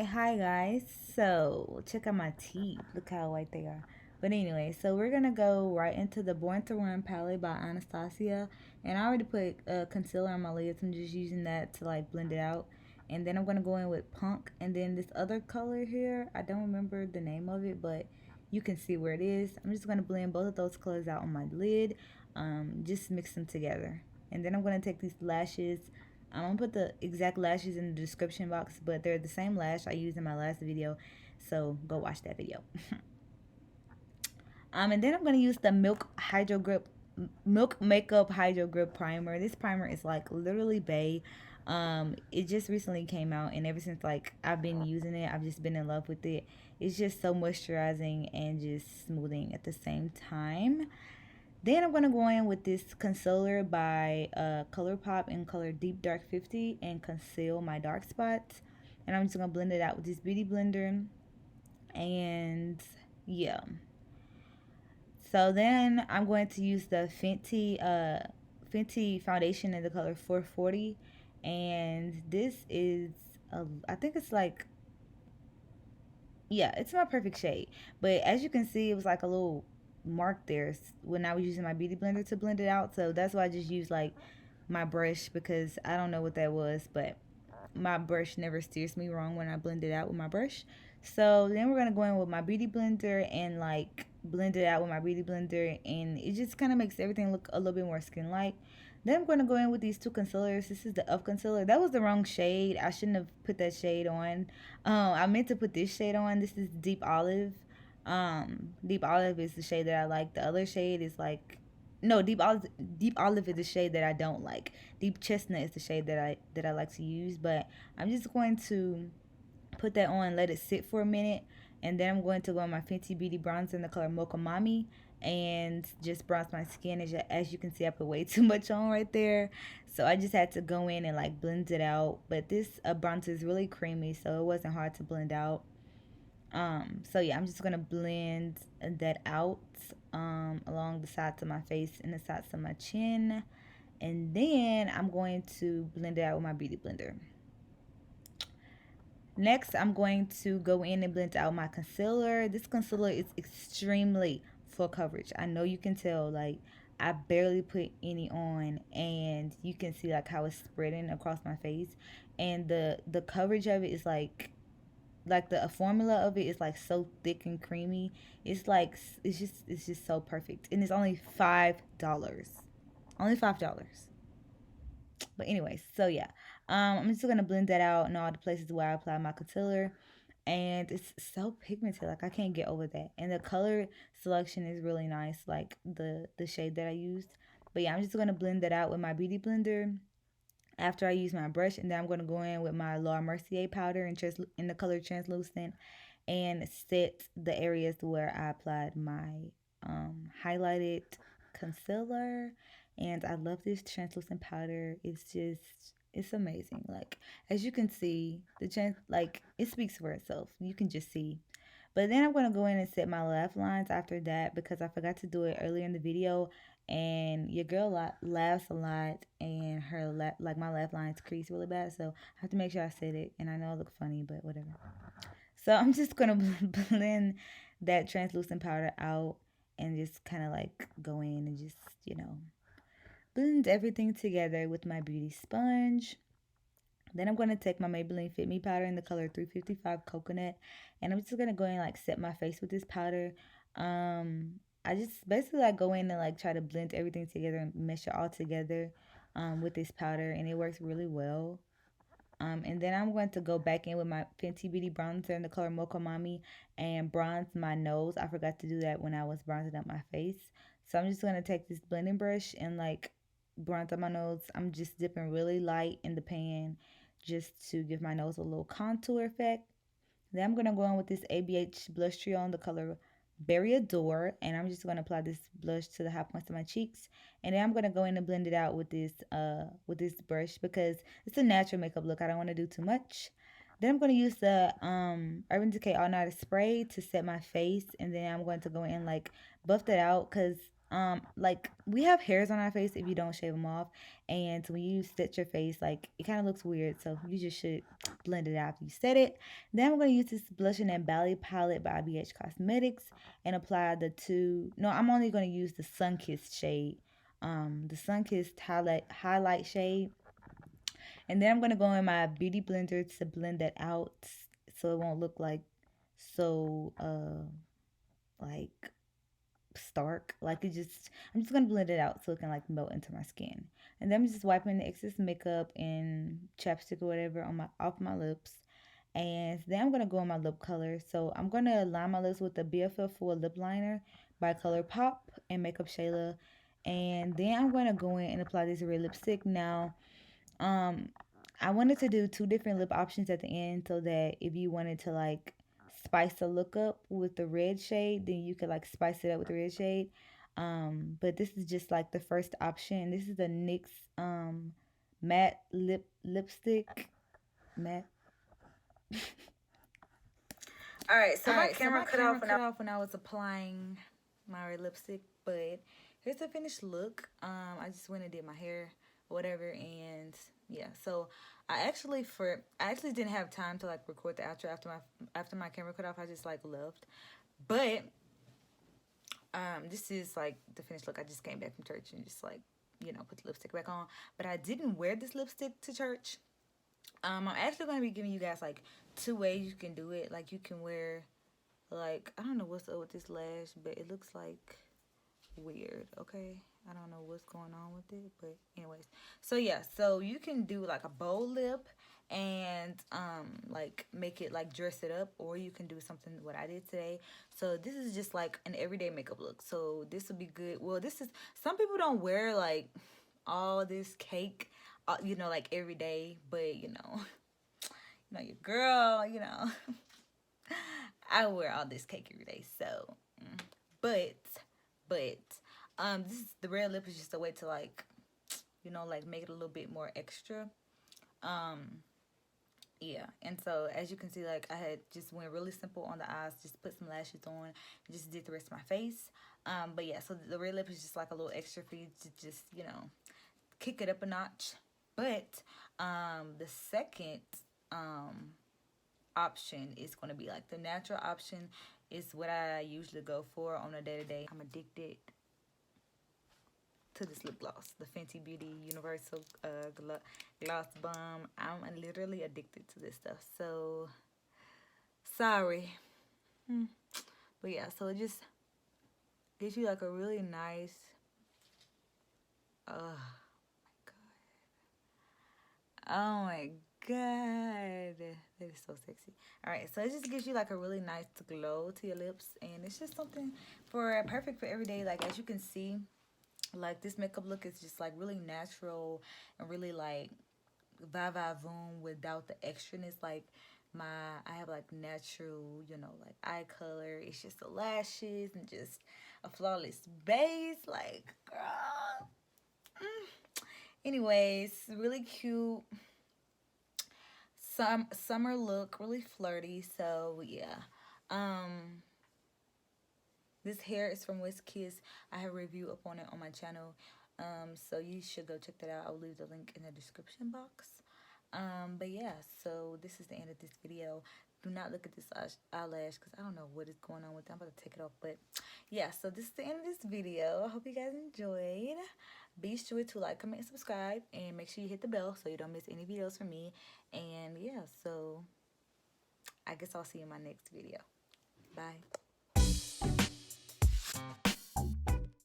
Hi guys. So check out my teeth. Look how white they are. But anyway, so we're gonna go right into the Born to Run palette by Anastasia, and I already put concealer on my lids. I'm just using that to like blend it out, and then I'm gonna go in with Punk, and then this other color here. I don't remember the name of it, but you can see where it is. I'm just gonna blend both of those colors out on my lid. Just mix them together, and then I'm gonna take these lashes. I'm gonna put the exact lashes in the description box, but they're the same lash I used in my last video, so go watch that video. And then I'm gonna use the Milk Makeup Hydro Grip Primer. This primer is like literally bae. It just recently came out, and ever since like I've been using it, I've just been in love with it. It's just so moisturizing and just smoothing at the same time. Then I'm gonna go in with this concealer by Colourpop in color Deep Dark 50 and conceal my dark spots. And I'm just gonna blend it out with this beauty blender. And yeah. So then I'm going to use the Fenty foundation in the color 440, and this is I think it's like, yeah, it's my perfect shade. But as you can see, it was like a little mark there when I was using my beauty blender to blend it out. So that's why I just used like my brush, because I don't know what that was, but my brush never steers me wrong when I blend it out with my brush. So then we're gonna go in with my beauty blender and like blend it out with my beauty blender, and it just kind of makes everything look a little bit more skin like. Then I'm gonna go in with these two concealers. This is the Up concealer. That was the wrong shade. I shouldn't have put that shade on. I meant to put this shade on. This is Deep Olive. Deep Olive is the shade that I like. The other shade is like, no, Deep Olive is the shade that I don't like. Deep Chestnut is the shade that I like to use. But I'm just going to put that on, let it sit for a minute, and then I'm going to go on my Fenty Beauty bronzer in the color Mocha Mami and just bronze my skin. As you can see, I put way too much on right there, so I just had to go in and like blend it out. But this bronzer is really creamy, so it wasn't hard to blend out. So yeah, I'm just gonna blend that out along the sides of my face and the sides of my chin, and then I'm going to blend it out with my beauty blender. Next, I'm going to go in and blend out my concealer. This concealer is extremely full coverage. I know you can tell, like, I barely put any on, and you can see like how it's spreading across my face, and the coverage of it is like the formula of it is like so thick and creamy. It's like it's just so perfect, and it's only $5. Only $5. But anyways, so yeah, I'm just gonna blend that out in all the places where I apply my concealer, and it's so pigmented. Like I can't get over that, and the color selection is really nice, like the shade that I used. But yeah, I'm just gonna blend that out with my beauty blender after I use my brush, and then I'm gonna go in with my Mercier powder in the color translucent, and set the areas where I applied my highlighted concealer. And I love this translucent powder. It's amazing. Like as you can see, like it speaks for itself. You can just see. But then I'm gonna go in and set my laugh lines after that, because I forgot to do it earlier in the video, and your girl laughs a lot, and like my laugh lines crease really bad, so I have to make sure I set it. And I know I look funny, but whatever. So I'm just gonna blend that translucent powder out and just kind of like go in and just, blend everything together with my beauty sponge. Then I'm gonna take my Maybelline Fit Me powder in the color 355 Coconut, and I'm just gonna go in and like set my face with this powder. I just basically like go in and like try to blend everything together and mesh it all together with this powder, and it works really well. And then I'm going to go back in with my Fenty Beauty bronzer in the color Mocha Mami and bronze my nose. I forgot to do that when I was bronzing up my face. So I'm just going to take this blending brush and like bronze up my nose. I'm just dipping really light in the pan just to give my nose a little contour effect. Then I'm going to go in with this ABH blush trio in the color Berry Adore, and I'm just going to apply this blush to the high points of my cheeks, and then I'm going to go in and blend it out with this brush, because it's a natural makeup look. I don't want to do too much. Then I'm going to use the Urban Decay All Nighter spray to set my face, and then I'm going to go in like buff that out, because like we have hairs on our face if you don't shave them off, and when you set your face, like it kind of looks weird, so you just should blend it out after you set it. Then I'm going to use this blush in that Bali palette by ABH Cosmetics and apply the two. No, I'm only going to use the Sunkissed shade, the Sunkissed highlight shade, and then I'm going to go in my beauty blender to blend that out so it won't look like so like stark. Like it just, I'm just gonna blend it out so it can like melt into my skin. And then I'm just wiping the excess makeup and chapstick or whatever on my off my lips. And then I'm gonna go on my lip color. So I'm gonna line my lips with the BFF4 lip liner by Colourpop and Makeup Shayla. And then I'm gonna go in and apply this red lipstick. Now, um, I wanted to do two different lip options at the end so that if you wanted to like spice the look up with the red shade, then you could like spice it up with the red shade. But this is just like the first option. This is the NYX matte lipstick. Matte. Alright, so my camera cut off when I was applying my red lipstick, but here's the finished look. I just went and did my hair, whatever, and yeah. So I actually didn't have time to like record the outro after my camera cut off. I just like left, but this is like the finished look. I just came back from church and just like put the lipstick back on, but I didn't wear this lipstick to church. I'm actually going to be giving you guys like two ways you can do it. Like you can wear, like, I don't know what's up with this lash, but it looks like weird, okay? I don't know what's going on with it, but anyways. So yeah, so you can do like a bold lip and like make it like dress it up, or you can do something what I did today. So this is just like an everyday makeup look. So this would be good. Well, this is, some people don't wear like all this cake like every day, but your girl, I wear all this cake every day. So but this is, the red lip is just a way to like like make it a little bit more extra. Yeah, and so as you can see, like I had just went really simple on the eyes, just put some lashes on, and just did the rest of my face. But yeah, so the red lip is just like a little extra for you to just kick it up a notch. But the second option is going to be like the natural option, is what I usually go for on a day-to-day. I'm addicted to this lip gloss, the Fenty Beauty Universal Gloss Bomb. I'm literally addicted to this stuff, so sorry. But yeah, so it just gives you like a really nice oh my god, that is so sexy. All right, so it just gives you like a really nice glow to your lips, and it's just something perfect for every day. Like as you can see, like this makeup look is just like really natural and really like va-va-voom without the extraness. Like I have like natural, like eye color. It's just the lashes and just a flawless base. Like, girl. Anyways, really cute summer look, really flirty. So yeah, this hair is from WizKids. I have a review up on it on my channel, so you should go check that out. I'll leave the link in the description box. But yeah, so this is the end of this video. Do not look at this eyelash because I don't know what is going on with it. I'm about to take it off. But yeah, so this is the end of this video. I hope you guys enjoyed. Be sure to like, comment, and subscribe. And make sure you hit the bell so you don't miss any videos from me. And yeah, so I guess I'll see you in my next video. Bye.